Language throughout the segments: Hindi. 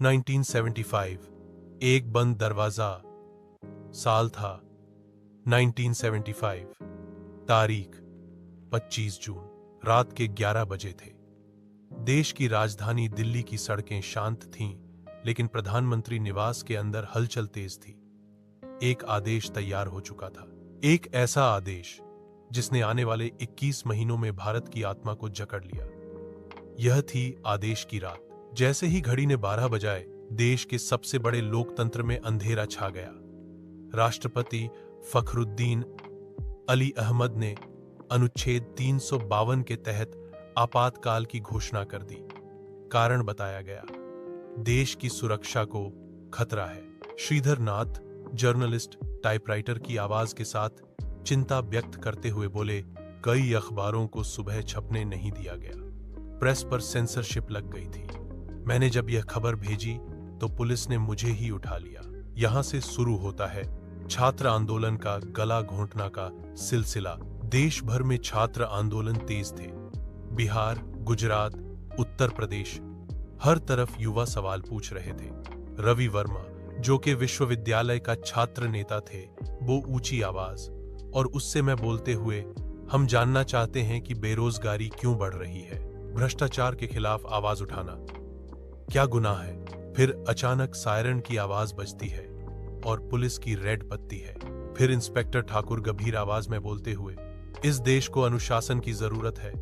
1975 एक बंद दरवाजा। साल था 1975। तारीख 25 जून। रात के 11 बजे थे। देश की राजधानी दिल्ली की सड़कें शांत थीं, लेकिन प्रधानमंत्री निवास के अंदर हलचल तेज थी। एक आदेश तैयार हो चुका था, एक ऐसा आदेश जिसने आने वाले 21 महीनों में भारत की आत्मा को जकड़ लिया। यह थी आदेश की रात। जैसे ही घड़ी ने 12 बजाए, देश के सबसे बड़े लोकतंत्र में अंधेरा छा गया। राष्ट्रपति फखरुद्दीन अली अहमद ने अनुच्छेद 352 के तहत आपातकाल की घोषणा कर दी। कारण बताया गया, देश की सुरक्षा को खतरा है। श्रीधर नाथ, जर्नलिस्ट, टाइपराइटर की आवाज के साथ चिंता व्यक्त करते हुए बोले, कई अखबारों को सुबह छपने नहीं दिया गया। प्रेस पर सेंसरशिप लग गई थी। मैंने जब यह खबर भेजी तो पुलिस ने मुझे ही उठा लिया। यहां से शुरू होता है छात्र आंदोलन का गला घोंटना का सिलसिला। देश भर में छात्र आंदोलन तेज थे। बिहार, गुजरात, उत्तर प्रदेश, हर तरफ युवा सवाल पूछ रहे थे। रवि वर्मा, जो कि विश्वविद्यालय का छात्र नेता थे, वो ऊंची आवाज और उससे मैं बोलते हुए, हम जानना चाहते हैं कि बेरोजगारी क्यों बढ़ रही है, भ्रष्टाचार के खिलाफ आवाज उठाना क्या गुनाह है। फिर अचानक सायरन की आवाज बजती है और पुलिस की रेड बत्ती है। फिर इंस्पेक्टर ठाकुर गंभीर आवाज में बोलते हुए, इस देश को अनुशासन की जरूरत है,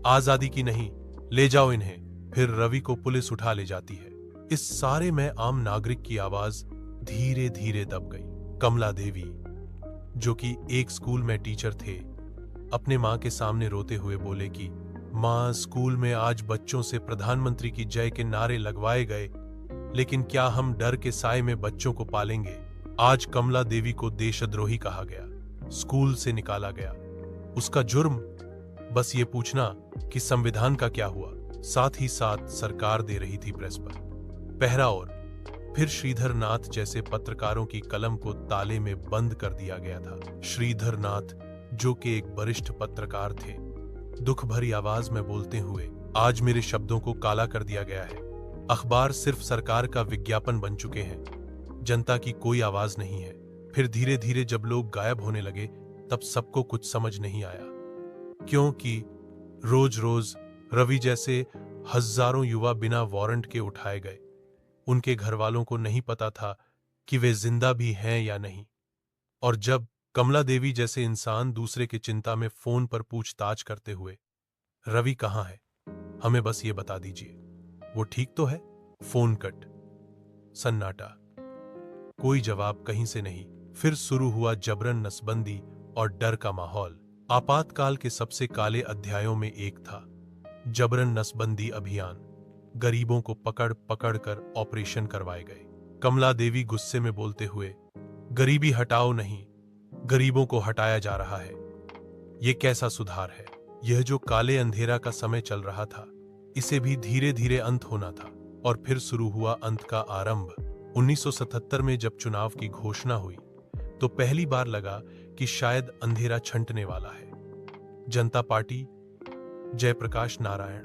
आजादी की नहीं, ले जाओ इन्हें। फिर रवि को पुलिस उठा ले जाती है। इस सारे में आम नागरिक की आवाज धीरे धीरे दब गई। कमला देवी, जो कि एक स्कूल में टीचर थे, अपने मां के सामने रोते हुए बोले कि मां, स्कूल में आज बच्चों से प्रधानमंत्री की जय के नारे लगवाए गए, लेकिन क्या हम डर के साए में बच्चों को पालेंगे। आज कमला देवी को देशद्रोही कहा गया, स्कूल से निकाला गया। उसका जुर्म बस ये पूछना कि संविधान का क्या हुआ। साथ ही साथ सरकार दे रही थी प्रेस पर पहरा। और फिर श्रीधर नाथ जैसे पत्रकारों की कलम को ताले में बंद कर दिया गया था। श्रीधर नाथ, जो कि एक वरिष्ठ पत्रकार थे, दुख भरी आवाज में बोलते हुए, आज मेरे शब्दों को काला कर दिया गया है। अखबार सिर्फ सरकार का विज्ञापन बन चुके हैं, जनता की कोई आवाज नहीं है। फिर धीरे धीरे जब लोग गायब होने लगे, तब सबको कुछ समझ नहीं आया, क्योंकि रोज रोज रवि जैसे हजारों युवा बिना वारंट के उठाए गए। उनके घर वालों को नहीं पता था कि वे जिंदा भी हैं या नहीं। और जब कमला देवी जैसे इंसान दूसरे की चिंता में फोन पर पूछताछ करते हुए, रवि कहां है, हमें बस ये बता दीजिए, वो ठीक तो है। फोन कट, सन्नाटा, कोई जवाब कहीं से नहीं। फिर शुरू हुआ जबरन नसबंदी और डर का माहौल। आपातकाल के सबसे काले अध्यायों में एक था जबरन नसबंदी अभियान। गरीबों को पकड़ पकड़ कर ऑपरेशन करवाए गए। कमला देवी गुस्से में बोलते हुए, गरीबी हटाओ नहीं, गरीबों को हटाया जा रहा है। यह कैसा सुधार है। यह जो काले अंधेरा का समय चल रहा था, इसे भी धीरे धीरे अंत होना था। और फिर शुरू हुआ अंत का आरंभ। 1977 में जब चुनाव की घोषणा हुई, तो पहली बार लगा कि शायद अंधेरा छंटने वाला है। जनता पार्टी, जयप्रकाश नारायण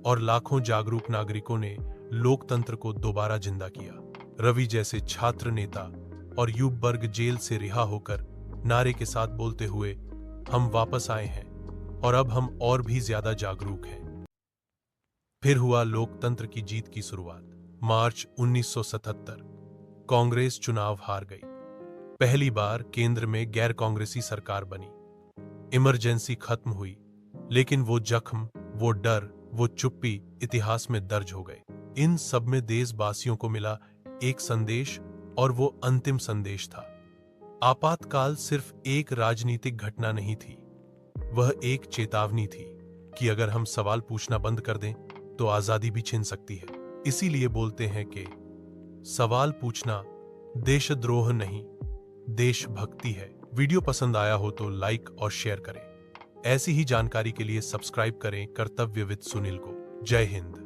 और लाखों जागरूक नागरिकों ने लोकतंत्र को दोबारा जिंदा किया। रवि जैसे छात्र नेता और युवा वर्ग जेल से रिहा होकर नारे के साथ बोलते हुए, हम वापस आए हैं और अब हम और भी ज्यादा जागरूक हैं। फिर हुआ लोकतंत्र की जीत की शुरुआत। मार्च 1977, कांग्रेस चुनाव हार गई। पहली बार केंद्र में गैर कांग्रेसी सरकार बनी। इमरजेंसी खत्म हुई, लेकिन वो जख्म, वो डर, वो चुप्पी इतिहास में दर्ज हो गए। इन सब में देशवासियों को मिला एक संदेश, और वो अंतिम संदेश था। आपातकाल सिर्फ एक राजनीतिक घटना नहीं थी, वह एक चेतावनी थी कि अगर हम सवाल पूछना बंद कर दें तो आजादी भी छिन सकती है। इसीलिए बोलते हैं कि सवाल पूछना देशद्रोह नहीं, देशभक्ति है। वीडियो पसंद आया हो तो लाइक और शेयर करें। ऐसी ही जानकारी के लिए सब्सक्राइब करें कर्तव्य विद सुनील को। जय हिंद।